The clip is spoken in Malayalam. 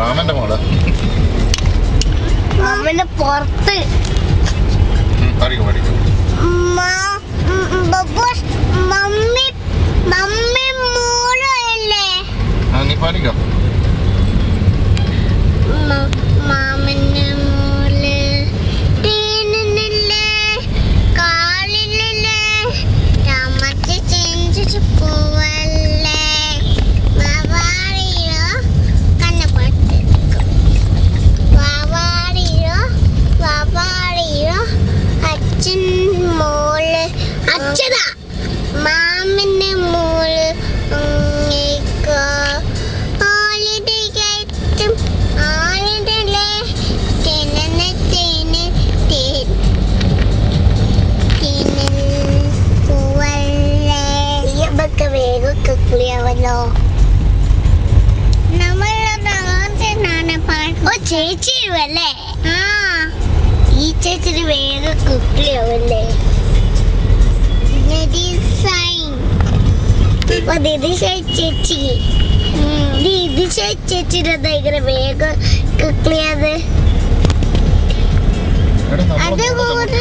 മാമന്റെ മോള് മാമന്റെ പുറത്ത് പഠിക്കും പഠിക്കും മമ്മി മമ്മി മോളല്ലേ നീ പഠിക്കാം മാമന്റെ മോള് ടീനില്ലേ കാലിലല്ലേ രാമത്തെ ചെഞ്ചു പോവല്ലേ വാവാറിയോ കണ്ണപ്പുറത്തെടുക്കും വാവാറിയോ അച്ഛൻ മോള് അച്ഛനാ മാമന്റെ മോള് ഹോളിഡേ കയറ്റും ഹോളിഡേ പോവല്ലേ വേഗം കുളിയാവല്ലോ ഓ ചേച്ചി അല്ലേ ആ ഈ ചേച്ചിന് വേഗം കുളിയാവല്ലേ ചേച്ചി ഇത് ചേച്ചിയുടെ ഇങ്ങനെ വേഗം കുളിയാത് അതുപോലെ